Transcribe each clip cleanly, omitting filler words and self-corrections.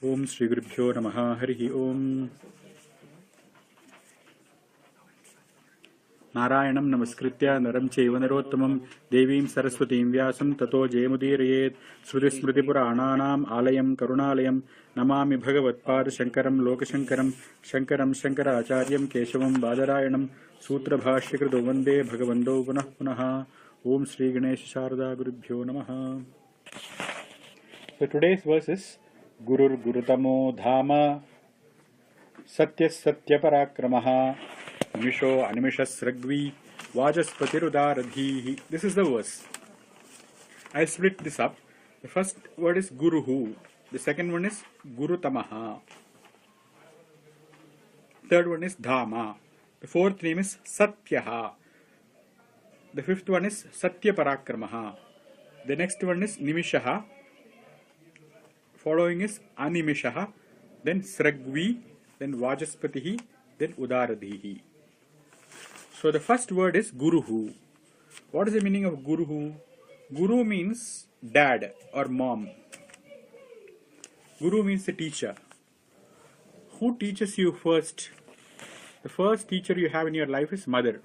Om Shri Gurubhyo Namaha Harihi Om. Narayanam Namaskritya Naram Chaiva Narottamam Devim Saraswatim Vyasam Tato Jayamudirayeet Shruti Smriti Purananam Alayam Karunalayam Namami Bhagavatpada Shankaram Lokashankaram Shankaram Shankaracharyam Keshavam Badarayanam Sutra Bhashyakritu Vande Bhagavando Punah Punaha Om Shri Ganesha Sharada Gurubhyo Namaha. So today's verse is gurugurutamo dhama satya satya parakramaha nimisho animishasragvi vajaspatirudharadhihi. This is the verse. I split this up. The first word is guruhu. The second one is gurutamaha. Third one is dhama. The fourth name is satyaha. The fifth one is satya parakramaha. The next one is nimishaha. Following is animishaha, then sragvi, then vajaspatihi, then udaradhihi. So the first word is guruhu. What is the meaning of guruhu? Guru means dad or mom. Guru means the teacher. Who teaches you first? The first teacher you have in your life is mother,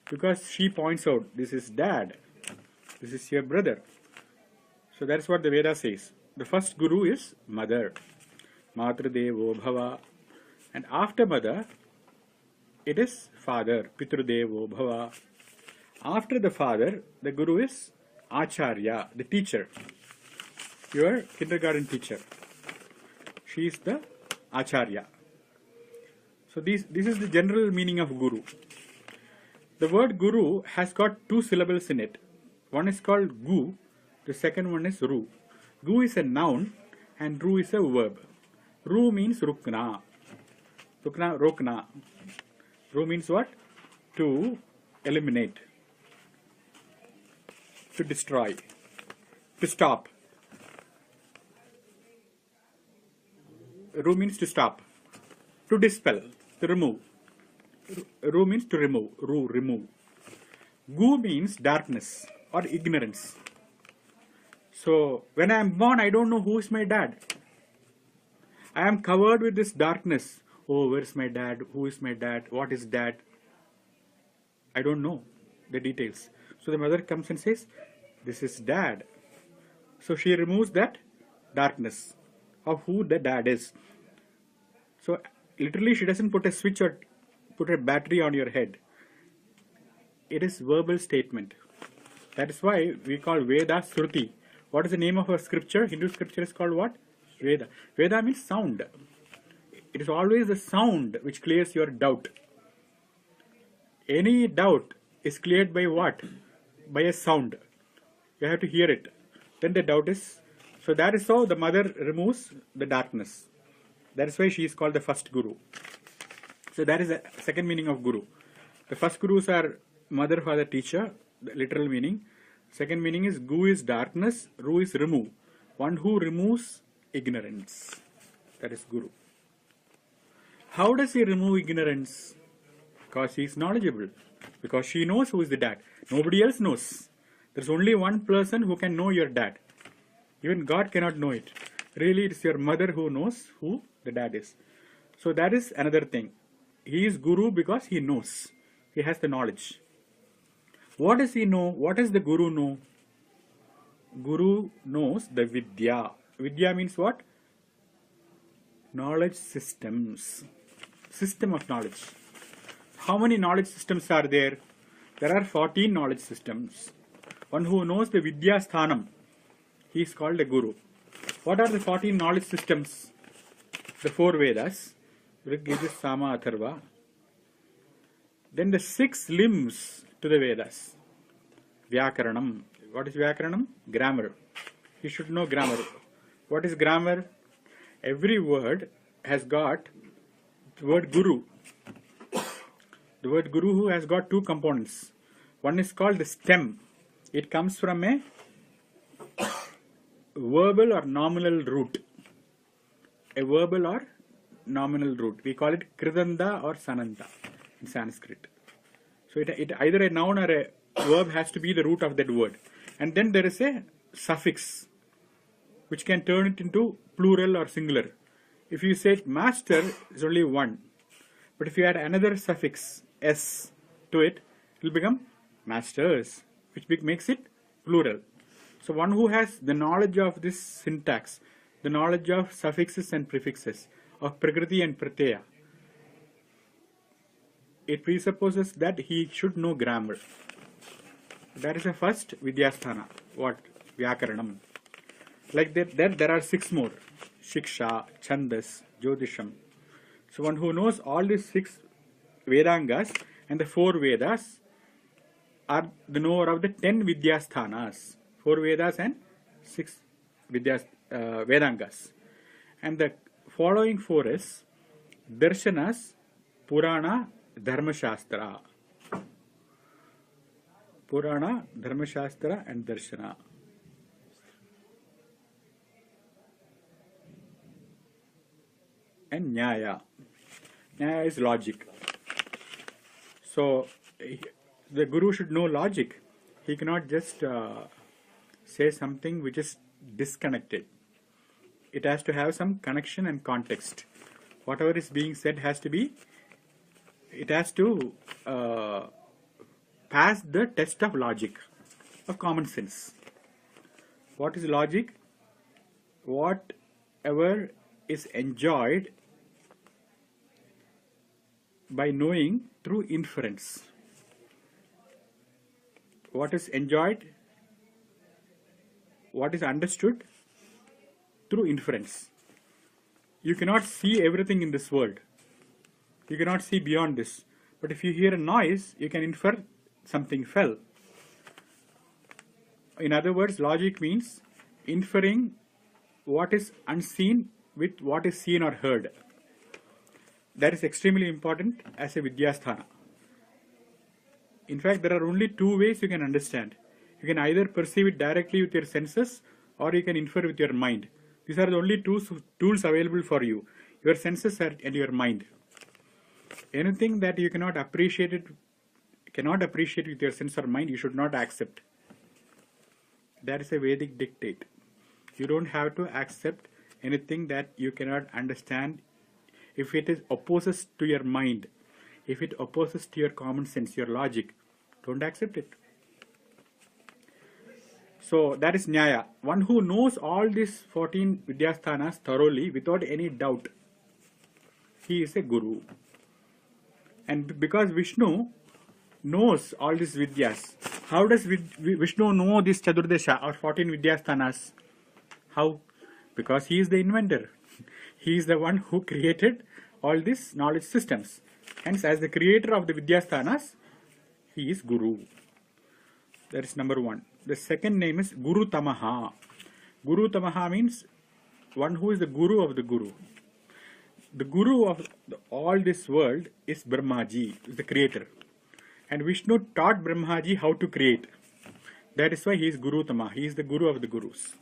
because she points out, this is dad, this is your brother. So that's what the Veda says. The first guru is mother, Matradevo Bhava, and after mother it is father, Pitrudevo Bhava. After the father, the guru is Acharya, the teacher, your kindergarten teacher. She is the Acharya. So this is the general meaning of guru. The word guru has got two syllables in it. One is called gu, the second one is ru. Gu is a noun and ru is a verb. Ru means rukna. Rokna. Ru means what? To eliminate. To destroy. To stop. Ru means to stop. To dispel. To remove. Ru means to remove. Ru, remove. Gu means darkness or ignorance. So, when I am born, I don't know who is my dad. I am covered with this darkness. Oh, where is my dad? Who is my dad? What is dad? I don't know the details. So the mother comes and says, this is dad. So she removes that darkness of who the dad is. So literally she doesn't put a switch or put a battery on your head. It is verbal statement. That is why we call Veda Shruti. What is the name of a scripture? Hindu scripture is called what? Veda. Veda means sound. It is always the sound which clears your doubt. Any doubt is cleared by what? By a sound. You have to hear it. Then the doubt is... So that is how the mother removes the darkness. That is why she is called the first guru. So that is the second meaning of guru. The first gurus are mother, father, teacher. The literal meaning. Second meaning is gu is darkness, ru is remove. One who removes ignorance. That is guru. How does he remove ignorance? Because he is knowledgeable. Because she knows who is the dad. Nobody else knows. There is only one person who can know your dad. Even God cannot know it. Really, it is your mother who knows who the dad is. So that is another thing. He is guru because he knows. He has the knowledge. What does he know? What does the guru know? Guru knows the Vidya. Vidya means what? Knowledge systems. System of knowledge. How many knowledge systems are there? There are 14 knowledge systems. One who knows the Vidya Sthanam, he is called a guru. What are the 14 knowledge systems? The 4 Vedas. Rig, Yajur, Sama, Atharva. Then the 6 limbs to the Vedas. Vyakaranam. What is Vyakaranam? Grammar. You should know grammar. What is grammar? Every word has got the word guru. The word guru has got 2 components. One is called the stem. It comes from a verbal or nominal root. A verbal or nominal root. We call it Kridanda or Sananta in Sanskrit. So it either a noun or a verb has to be the root of that word. And then there is a suffix which can turn it into plural or singular. If you say master, it's only one. But if you add another suffix s to it, it will become masters, which makes it plural. So one who has the knowledge of this syntax, the knowledge of suffixes and prefixes, of prakriti and pratyaya, it presupposes that he should know grammar. That is the first Vidyasthana. What? Vyakaranam. Like that, there are 6 more. Shiksha, Chandas, Jyotisham. So one who knows all these 6 Vedangas and the 4 Vedas are the knower of the 10 Vidyasthanas. 4 Vedas and 6 Vedangas. And the following 4 is Darshanas, Purana, Dharma Shastra. Purana, Dharma Shastra and Darshana. And Nyaya. Nyaya is logic. So the Guru should know logic. He cannot just say something which is disconnected. It has to have some connection and context. Whatever is being said has to pass the test of logic, of common sense. What is logic? Whatever is enjoyed by knowing through inference. What is enjoyed, what is understood through inference. You cannot see everything in this world. You cannot see beyond this. But if you hear a noise, you can infer something fell. In other words, logic means inferring what is unseen with what is seen or heard. That is extremely important as a Vidyasthana. In fact, there are only 2 ways you can understand. You can either perceive it directly with your senses or you can infer with your mind. These are the only 2 tools available for you, your senses and your mind. Anything that you cannot appreciate with your sense or mind, you should not accept. That is a Vedic dictate. You don't have to accept anything that you cannot understand if it is opposes to your mind, if it opposes to your common sense, your logic. Don't accept it. So that is Nyaya. One who knows all these 14 Vidyasthanas thoroughly without any doubt, he is a Guru. And because Vishnu knows all these Vidyas, how does Vishnu know this Chadurdesha or 14 Vidyasthanas? How? Because he is the inventor. He is the one who created all these knowledge systems. Hence, as the creator of the Vidyasthanas, he is Guru. That is number 1. The second name is Gurutamaha. Gurutamaha means one who is the Guru of the Guru. The Guru of all this world is Brahmaji, is the creator. And Vishnu taught Brahmaji how to create. That is why he is Gurutama. He is the Guru of the Gurus.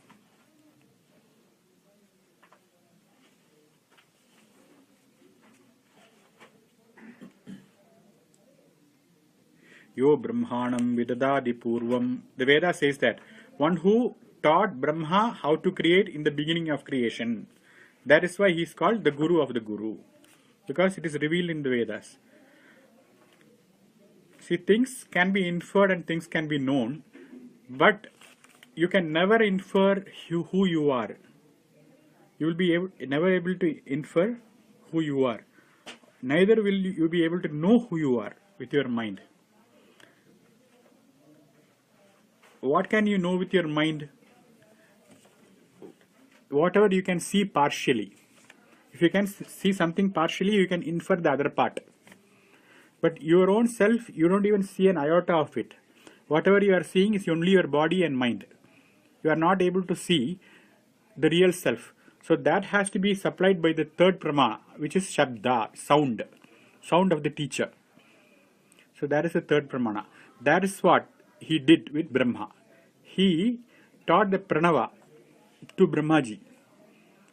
Yo Brahmanam Vidadadi Purvam. The Veda says that one who taught Brahma how to create in the beginning of creation. That is why he is called the Guru of the Guru. Because it is revealed in the Vedas. See, things can be inferred and things can be known, but you can never infer who you are. You will be never able to infer who you are. Neither will you be able to know who you are with your mind. What can you know with your mind? Whatever you can see partially. If you can see something partially, you can infer the other part. But your own self, you don't even see an iota of it. Whatever you are seeing is only your body and mind. You are not able to see the real self. So that has to be supplied by the third pramana, which is Shabda, sound. Sound of the teacher. So that is the third pramana. That is what he did with Brahma. He taught the Pranava to Brahmaji.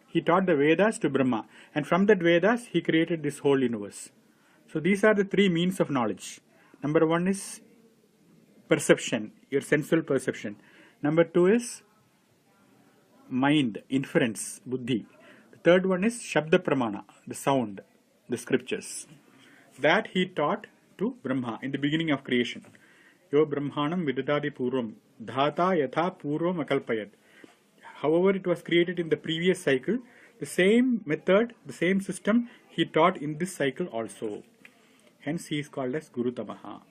He taught the Vedas to Brahma. And from that Vedas, he created this whole universe. So these are the 3 means of knowledge. Number 1 is perception, your sensual perception. Number 2 is mind, inference, buddhi. The third one is Shabda Pramana, the sound, the scriptures. That he taught to Brahma in the beginning of creation. Yo Brahmanam Vidadadi Purvam Dhata Yatha Purvam Akalpayat. However, it was created in the previous cycle, the same method, the same system he taught in this cycle also. Hence, he is called as Gurutamaha.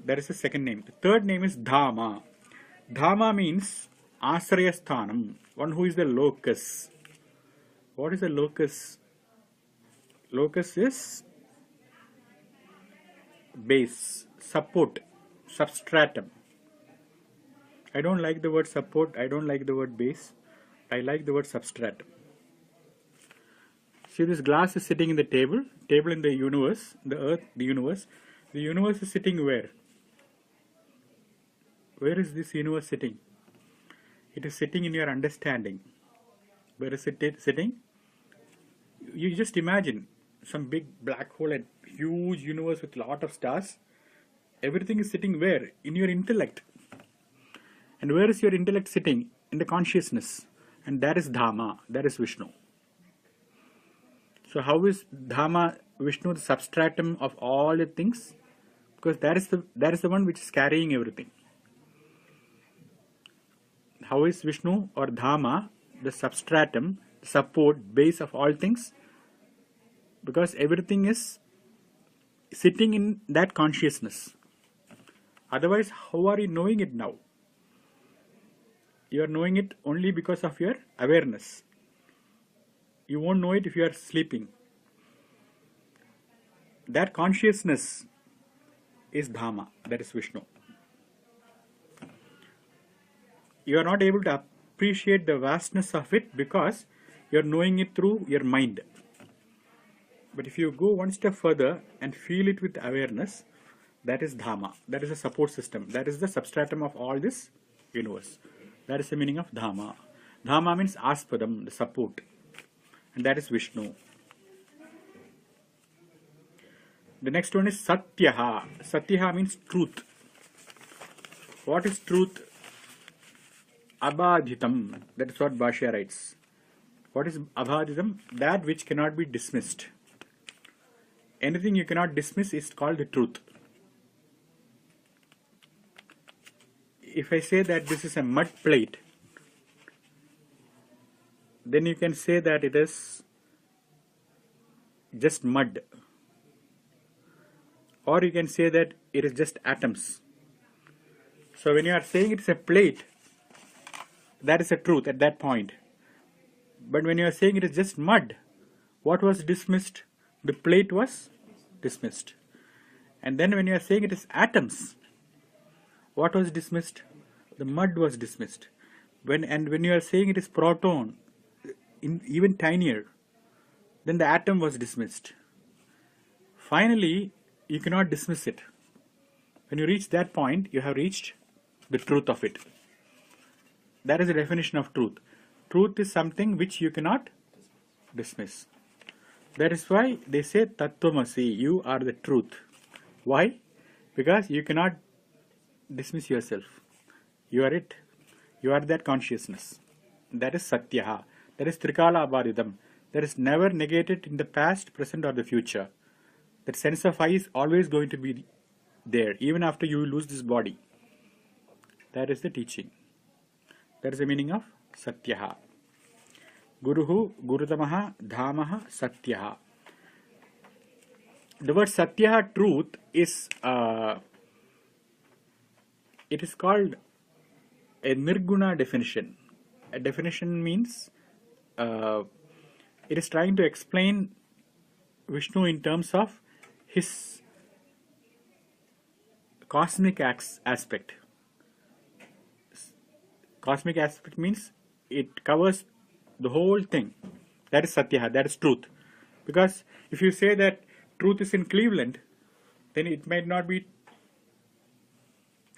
That is the second name. The third name is Dhama. Dhama means Asrayasthanam, one who is the locus. What is the locus? Locus is base, support, substratum. I don't like the word support, I don't like the word base, I like the word substratum. See, this glass is sitting in the table in the universe, the earth, the universe. The universe is sitting where? Where is this universe sitting? It is sitting in your understanding. Where is it sitting? You just imagine some big black hole and huge universe with a lot of stars. Everything is sitting where? In your intellect. And where is your intellect sitting? In the consciousness. And that is Dhamma, that is Vishnu. So how is Dhamma, Vishnu, the substratum of all the things? Because that is the one which is carrying everything. How is Vishnu or Dhamma the substratum, support, base of all things? Because everything is sitting in that consciousness. Otherwise, how are you knowing it now? You are knowing it only because of your awareness. You won't know it if you are sleeping. That consciousness is Dhamma, that is Vishnu. You are not able to appreciate the vastness of it because you are knowing it through your mind. But if you go one step further and feel it with awareness, that is Dhamma. That is a support system. That is the substratum of all this universe. That is the meaning of Dhamma. Dhamma means Aspadam, the support. And that is Vishnu. The next one is Satyaha. Satyaha means truth. What is truth? Abhadhitam. That is what Bhashya writes. What is Abhadhitam? That which cannot be dismissed. Anything you cannot dismiss is called the truth. If I say that this is a mud plate, then you can say that it is just mud. Or you can say that it is just atoms. So when you are saying it's a plate, that is a truth at that point. But when you are saying it is just mud, what was dismissed? The plate was dismissed. And then when you are saying it is atoms, what was dismissed? The mud was dismissed. When you are saying it is proton, even tinier, then the atom was dismissed. Finally, you cannot dismiss it. When you reach that point, you have reached the truth of it. That is the definition of truth. Truth is something which you cannot dismiss. That is why they say Tattvamasi, you are the truth. Why? Because you cannot dismiss yourself. You are it. You are that consciousness. That is Satyaha. That is Trikala Abhadidam. That is never negated in the past, present or the future. That sense of I is always going to be there, even after you lose this body. That is the teaching. That is the meaning of Satyaha. Guruhu, Gurutamaha, Dhamaha, Satyaha. The word Satyaha, truth, is it is called a Nirguna definition. A definition means it is trying to explain Vishnu in terms of his cosmic aspect. Cosmic aspect means it covers the whole thing. That is Satyaha, that is truth. Because if you say that truth is in Cleveland, then it might not be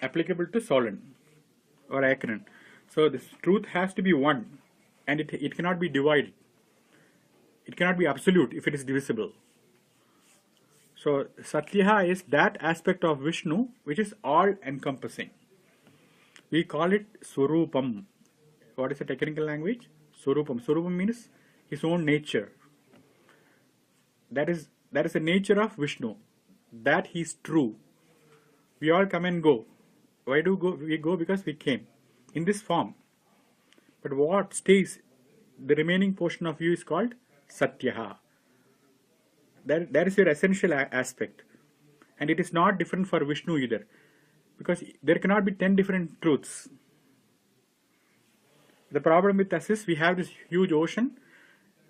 applicable to Solon or Akron. So this truth has to be one, and it cannot be divided. It cannot be absolute if it is divisible. So Satyaha is that aspect of Vishnu which is all encompassing. We call it Swarupam. What is the technical language? Swarupam. Swarupam means his own nature. That is the nature of Vishnu. That he is true. We all come and go. Why do we go? Because we came in this form. But what stays, the remaining portion of you is called Satyaha. That is your essential aspect. And it is not different for Vishnu either. Because there cannot be 10 different truths. The problem with us is we have this huge ocean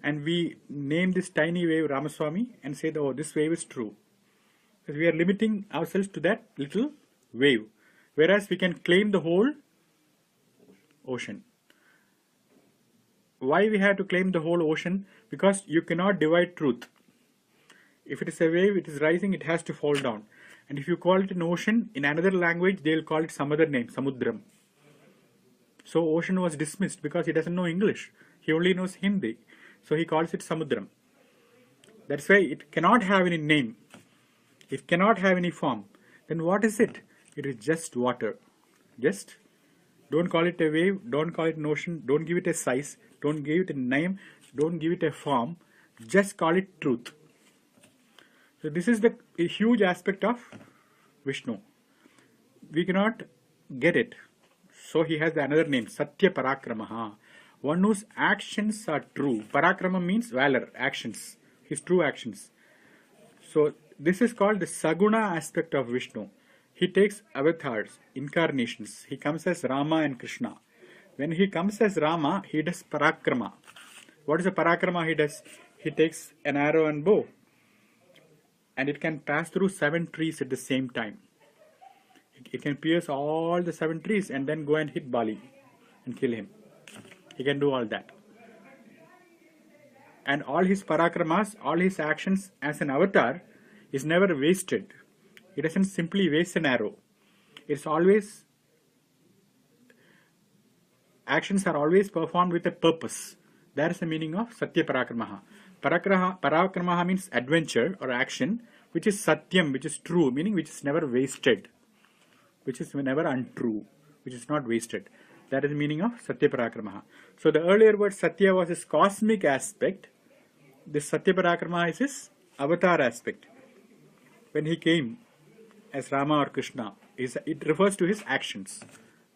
and we name this tiny wave Ramaswamy and say, oh, this wave is true. Because we are limiting ourselves to that little wave. Whereas we can claim the whole ocean. Why we have to claim the whole ocean? Because you cannot divide truth. If it is a wave, it is rising, it has to fall down. And if you call it an ocean, in another language, they will call it some other name, Samudram. So ocean was dismissed because he doesn't know English. He only knows Hindi. So he calls it Samudram. That's why it cannot have any name. It cannot have any form. Then what is it? It is just water. Just don't call it a wave, don't call it an ocean, don't give it a size, don't give it a name, don't give it a form. Just call it truth. So this is a huge aspect of Vishnu. We cannot get it. So he has another name, Satya Parakramaha. One whose actions are true. Parakrama means valor, actions. His true actions. So this is called the Saguna aspect of Vishnu. He takes avatars, incarnations. He comes as Rama and Krishna. When he comes as Rama, he does Parakrama. What is the Parakrama he does? He takes an arrow and bow. And it can pass through 7 trees at the same time. It can pierce all the 7 trees and then go and hit Bali and kill him. He can do all that. And all his parakramas, all his actions as an avatar is never wasted. He doesn't simply waste an arrow. It's always, actions are always performed with a purpose. That is the meaning of Satya Parakramaha. Parakramaha means adventure or action, which is Satyam, which is true, meaning which is never wasted, which is never untrue, which is not wasted. That is the meaning of Satya Parakramaha. So the earlier word Satya was his cosmic aspect. This Satya Parakramaha is his avatar aspect. When he came as Rama or Krishna, it refers to his actions.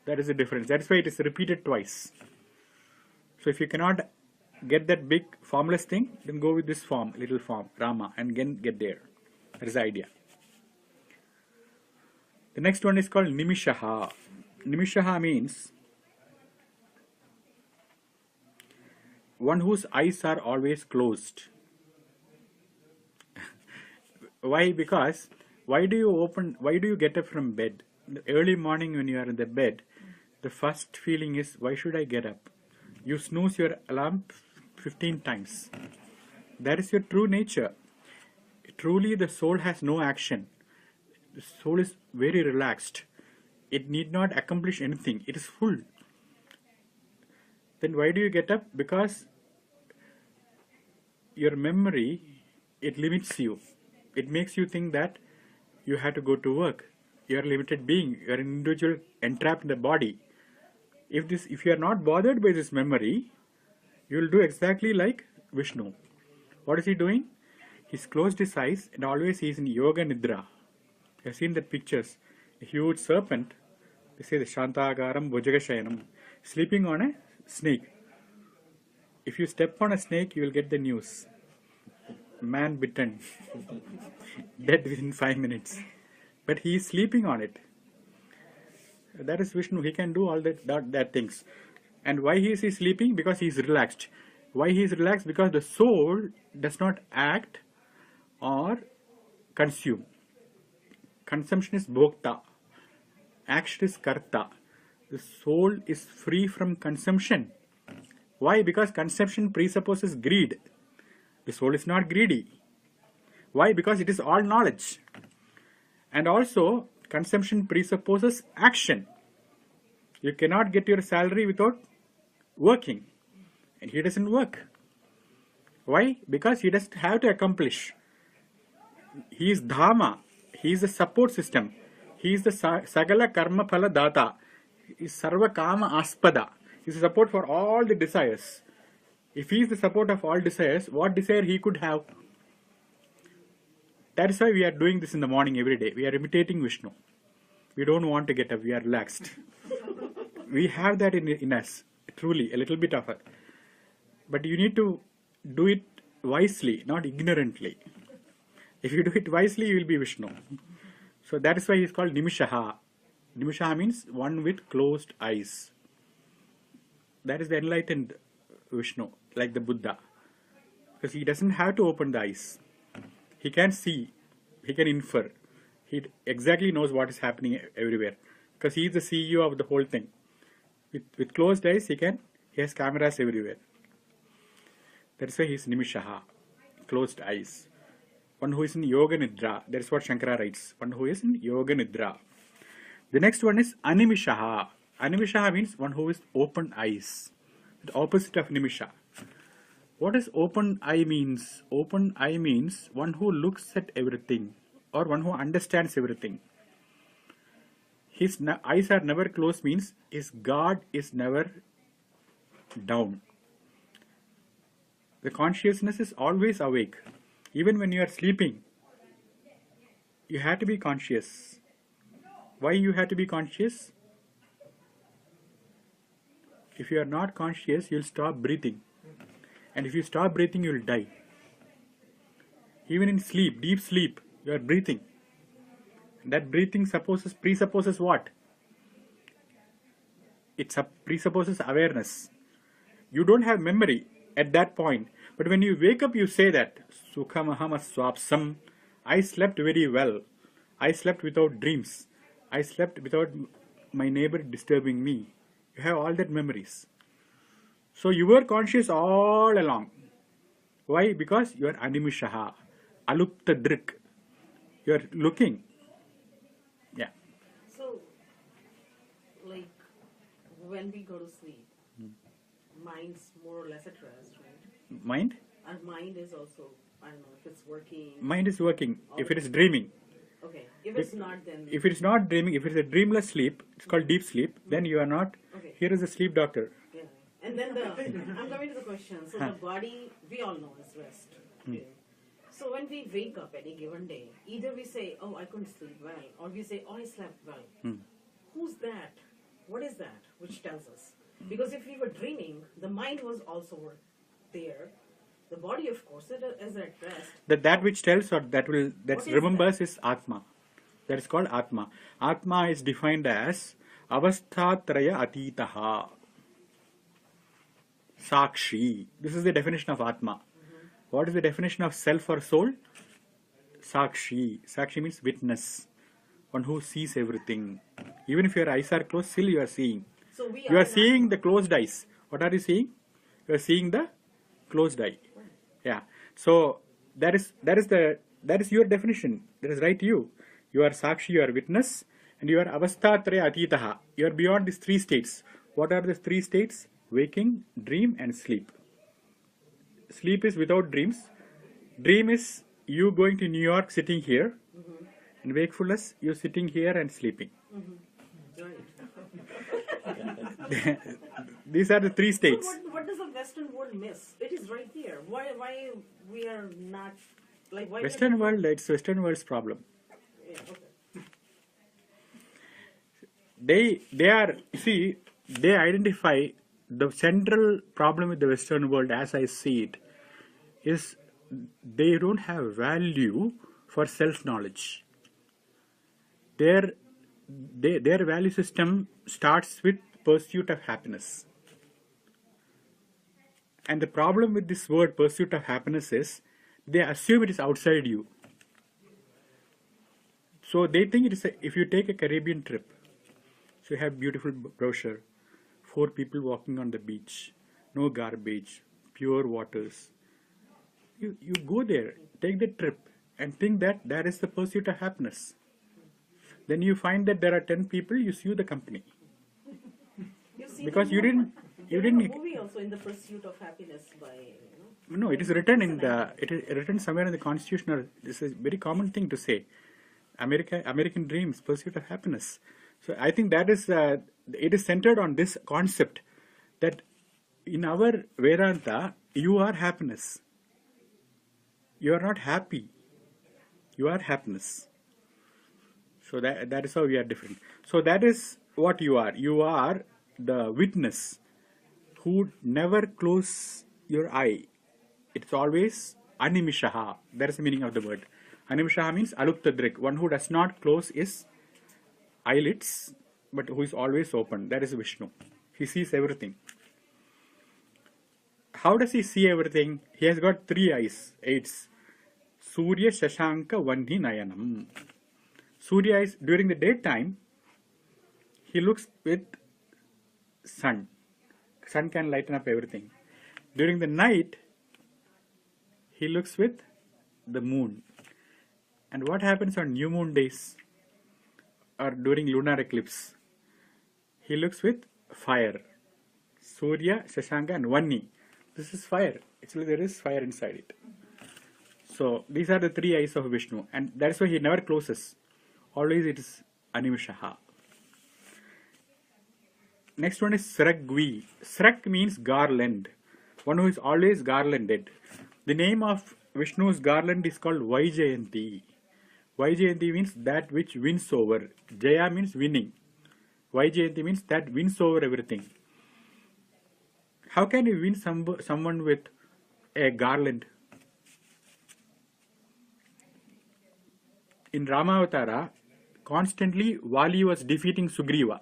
That is the difference. That is why it is repeated twice. So if you cannot get that big formless thing, then go with this form, little form, Rama, and again get there. That is the idea. The next one is called Nimishaha. Nimishaha means one whose eyes are always closed. Why? Because why do you get up from bed? In the early morning when you are in the bed, the first feeling is, why should I get up? You snooze your alarm 15 times. That is your true nature. Truly the soul has no action. The soul is very relaxed. It need not accomplish anything. It is full. Then why do you get up? Because your memory, it limits you. It makes you think that you have to go to work. You are a limited being. You are an individual entrapped in the body. If you are not bothered by this memory, you will do exactly like Vishnu. What is he doing? He's closed his eyes and always he is in Yoga Nidra. You have seen that pictures. A huge serpent, they say the Shantagaram Bhujagasayanam, sleeping on a snake. If you step on a snake, you will get the news. Man bitten, dead within 5 minutes. But he is sleeping on it. That is Vishnu. He can do all that things. And why is he sleeping? Because he is relaxed. Why he is relaxed? Because the soul does not act or consume. Consumption is bhokta. Action is karta. The soul is free from consumption. Why? Because consumption presupposes greed. The soul is not greedy. Why? Because it is all knowledge. And also, consumption presupposes action. You cannot get your salary without working. And he doesn't work. Why? Because he doesn't have to accomplish. He is Dhamma. He is the support system. He is the Sagala Karma Phala Data. is Sarva Kama Aspada. He is the support for all the desires. If he is the support of all desires, what desire he could have? That is why we are doing this in the morning every day. We are imitating Vishnu. We don't want to get up. We are relaxed. We have that in us, truly, a little bit of it. But you need to do it wisely, not ignorantly. If you do it wisely, you will be Vishnu. So that is why he is called Nimishaha. Nimishaha means one with closed eyes. That is the enlightened Vishnu, like the Buddha. Because he doesn't have to open the eyes. He can see, he can infer. He exactly knows what is happening everywhere. Because he is the CEO of the whole thing. With closed eyes, he has cameras everywhere. That's why he is Nimishaha, closed eyes. One who is in Yoga Nidra. That is what Shankara writes. One who is in Yoga Nidra. The next one is Animishaha. Animishaha means one who is open eyes. The opposite of Nimisha. What does open eye means? Open eye means one who looks at everything or one who understands everything. His eyes are never closed means his guard is never down. The consciousness is always awake. Even when you are sleeping, you have to be conscious. Why you have to be conscious? If you are not conscious, you will stop breathing. And if you stop breathing, you will die. Even in sleep, deep sleep, you are breathing. That breathing presupposes what? It presupposes awareness. You don't have memory at that point. But when you wake up, you say that, Sukhamaham Swapsam, I slept very well. I slept without dreams. I slept without my neighbor disturbing me. You have all that memories. So you were conscious all along. Why? Because you are Animishaha, Alupta Drik. You are looking. Yeah. So, like, when we go to sleep, mind's more or less at rest, right? Mind? And mind is also, I don't know, if it's working. Mind is working. If it is dreaming. Okay. If it's not, then. If it is not dreaming, if it is a dreamless sleep, it's called deep sleep, then you are not. Okay. Here is a sleep doctor. Yeah. And then I'm coming to the question. So the body, we all know is rest. Okay. So when we wake up any given day, either we say, oh, I couldn't sleep well, or we say, oh, I slept well. Who's that? What is that which tells us? Because if we were dreaming, the mind was also there. The body, of course, is at rest. That which tells or that remembers that? is Atma. That is called Atma. Atma is defined as Avasthatraya Atitaha. Sakshi. This is the definition of Atma. What is the definition of self or soul? Sakshi. Sakshi means witness. One who sees everything. Even if your eyes are closed, still you are seeing. So you are seeing the closed eyes. What are you seeing? You are seeing the closed eye. Yeah. So that is your definition. That is right to you. You are Sakshi, you are witness, and you are Avasthatraya Atitaha. You are beyond these three states. What are the three states? Waking, dream, and sleep. Sleep is without dreams. Dream is you going to New York, sitting here. And wakefulness, you sitting here and sleeping. These are the three states. So what does the Western world miss? It is right here. Why we are not like why? Western world, it's Western world's problem. Yeah, okay. They identify the central problem with the Western world, as I see it, is they don't have value for self-knowledge. Their value system starts with pursuit of happiness. And the problem with this word pursuit of happiness is they assume it is outside you. So they think it is if you take a Caribbean trip, so you have beautiful brochure, 4 people walking on the beach, no garbage, pure waters. You go there, take the trip and think that is the pursuit of happiness. Then you find that there are 10 people, you sue the company. Because you didn't a movie also in the pursuit of happiness by No, it is written somewhere in the Constitution. Or this is a very common thing to say. American dreams, pursuit of happiness. So I think that is it is centered on this concept that in our Vedanta, you are happiness. You are not happy. You are happiness. So that is how we are different. So that is what you are. You are the witness who never close your eye. It's always animishaha. That is the meaning of the word. Animishaha means aluktadrik, one who does not close his eyelids, but who is always open. That is Vishnu. He sees everything. How does he see everything? He has got 3 eyes, 8s. Surya Shashanka Vanhi Nayanam. Surya is during the daytime, he looks with sun. Sun can lighten up everything. During the night, he looks with the moon. And what happens on new moon days or during lunar eclipse? He looks with fire. Surya, Shashanka and Vanni. This is fire. Actually, there is fire inside it. So these are the 3 eyes of Vishnu, and that is why he never closes. Always it is Animishaha. Next one is Sragvi. Srag means garland. One who is always garlanded. The name of Vishnu's garland is called Vaijayanti. Vaijayanti means that which wins over. Jaya means winning. Vaijayanti means that wins over everything. How can you win someone with a garland? In Ramavatara, constantly Vali was defeating Sugriva.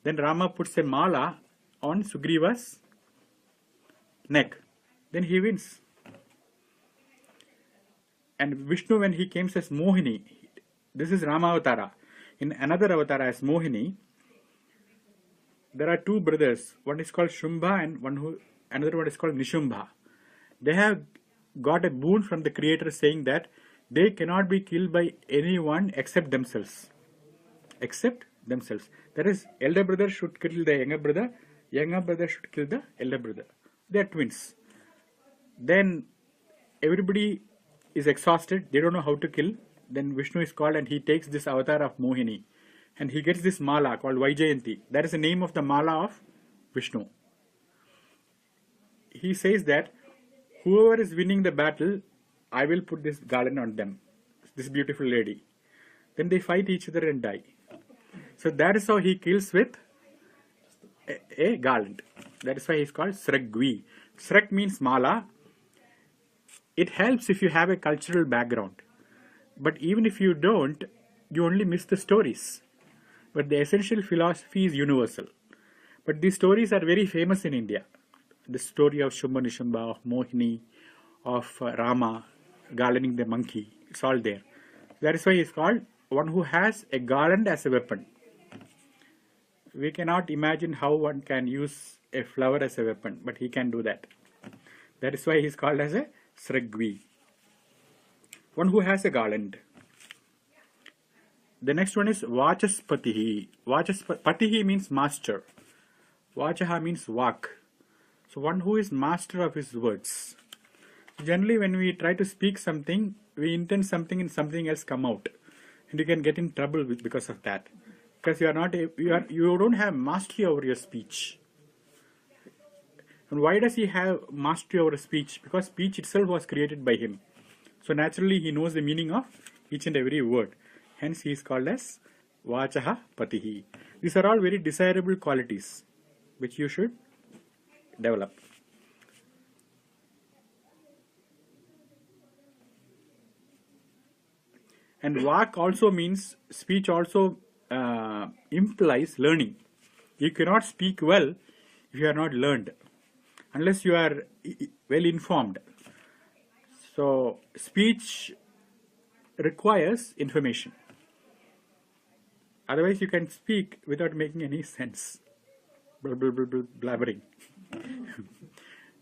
Then Rama puts a mala on Sugriva's neck. Then he wins. And Vishnu, when he came as Mohini, this is Ramavatara. In another avatara as Mohini, there are 2 brothers. One is called Shumbha and another one is called Nishumbha. They have got a boon from the Creator saying that they cannot be killed by anyone except themselves. Except themselves. That is, elder brother should kill the younger brother should kill the elder brother. They are twins. Then everybody is exhausted, they don't know how to kill. Then Vishnu is called and he takes this avatar of Mohini. And he gets this mala called Vaijayanti. That is the name of the mala of Vishnu. He says that whoever is winning the battle, I will put this garland on them. This beautiful lady. Then they fight each other and die. So that is how he kills with a garland. That is why he is called Sragvi. Srag means mala. It helps if you have a cultural background. But even if you don't, you only miss the stories. But the essential philosophy is universal. But these stories are very famous in India. The story of Shumba Nishumba, of Mohini, of Rama garlanding the monkey. It's all there. That is why he is called one who has a garland as a weapon. We cannot imagine how one can use a flower as a weapon, but he can do that. That is why he is called as a Sragvi. One who has a garland. The next one is Vachaspatihi. Patihi means master. Vachaha means vak. So one who is master of his words. Generally when we try to speak something, we intend something and something else come out. And you can get in trouble because of that. Because you don't have mastery over your speech. And why does he have mastery over speech? Because speech itself was created by him. So naturally he knows the meaning of each and every word. Hence he is called as Vachaha Patihi. These are all very desirable qualities which you should develop. And Vak also means, speech also implies learning. You cannot speak well if you are not learned, unless you are well informed. So speech requires information. Otherwise you can speak without making any sense. Blabbering.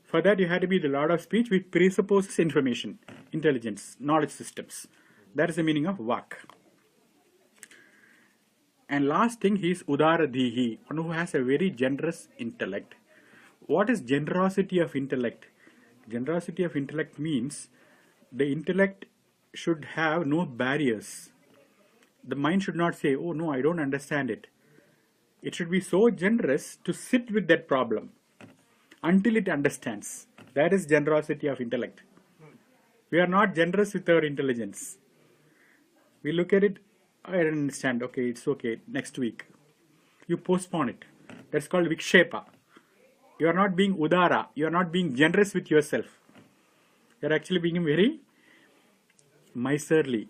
For that you have to be the lord of speech, which presupposes information, intelligence, knowledge systems. That is the meaning of Vak. And last thing, he is Udaradhihi, one who has a very generous intellect. What is generosity of intellect? Generosity of intellect means the intellect should have no barriers. The mind should not say, oh no, I don't understand it. it should be so generous to sit with that problem until it understands. That is generosity of intellect. We are not generous with our intelligence. We look at it, I don't understand, okay, it's okay, next week. You postpone it. That's called vikshepa. You are not being udara, you are not being generous with yourself. You are actually being very miserly.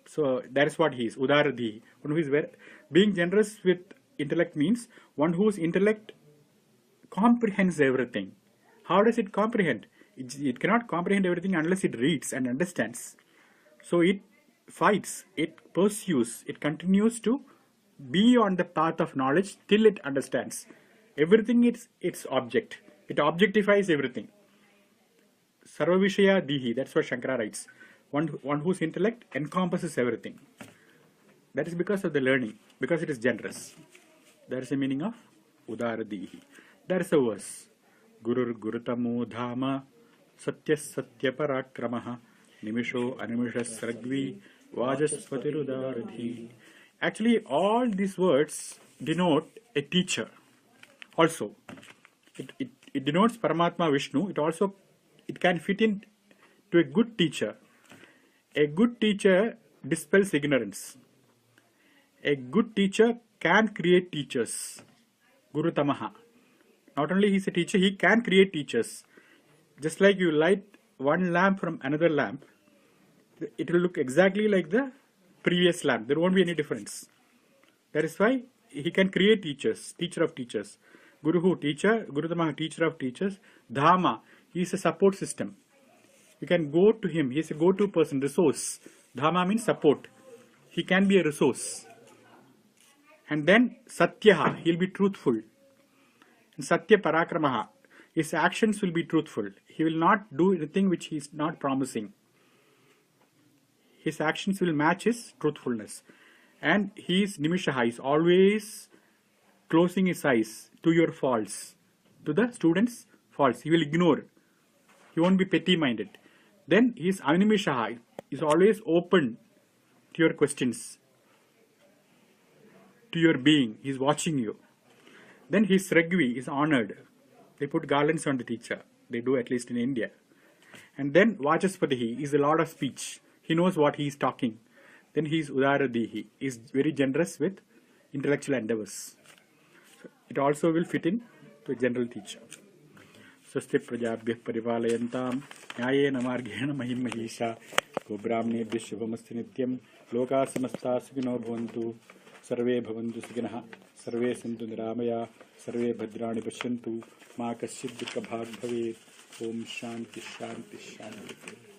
So that is what he is, udaradhi. One who is being generous with intellect means one whose intellect comprehends everything. How does it comprehend? It cannot comprehend everything unless it reads and understands. So it fights, it pursues, it continues to be on the path of knowledge till it understands. Everything is its object. It objectifies everything. Sarva Vishaya Dihi, that's what Shankara writes. One whose intellect encompasses everything. That is because of the learning, because it is generous. That is the meaning of Udaradihi. That is the verse. Gurugurutamo dhama satyas satya parakramaha nimisho animishas sragvi vajaspatirudaradhi. Actually, all these words denote a teacher. Also, it denotes Paramatma Vishnu. It can fit in to a good teacher. A good teacher dispels ignorance. A good teacher can create teachers. Guru Tamaha. Not only he is a teacher, he can create teachers. Just like you light one lamp from another lamp, it will look exactly like the previous lamp. There won't be any difference. That is why he can create teachers, teacher of teachers. Guruhu, teacher, Gurutama, teacher of teachers. Dhama, he is a support system. You can go to him, he is a go-to person, resource. Dhama means support. He can be a resource. And then Satyaha, he will be truthful. And Satya Parakramaha, his actions will be truthful. He will not do anything which he is not promising. His actions will match his truthfulness. And he is Nimishaha, he is always closing his eyes to your faults, to the students' faults. He will ignore. He won't be petty-minded. Then he is Animishaha, he is always open to your questions, to your being. He is watching you. Then his Ragvi is honored. They put garlands on the teacher. They do, at least in India. And then Vachaspatihi is the Lord of speech. He knows what he is talking. Then he is Udaradihi. He is very generous with intellectual endeavors. So it also will fit in to a general teacher. Swasti prajabhyah paripalayantam nyayena margena mahim mahisha gobramnebhyah shubhamasti nityam loka samasta sukhino bhavantu sarve bhavantu sukhinah sarve santu niramaya sarve bhadrani pashyantu ma kasyid dukha bhag bhavet. Om Shanti Shanti Shanti.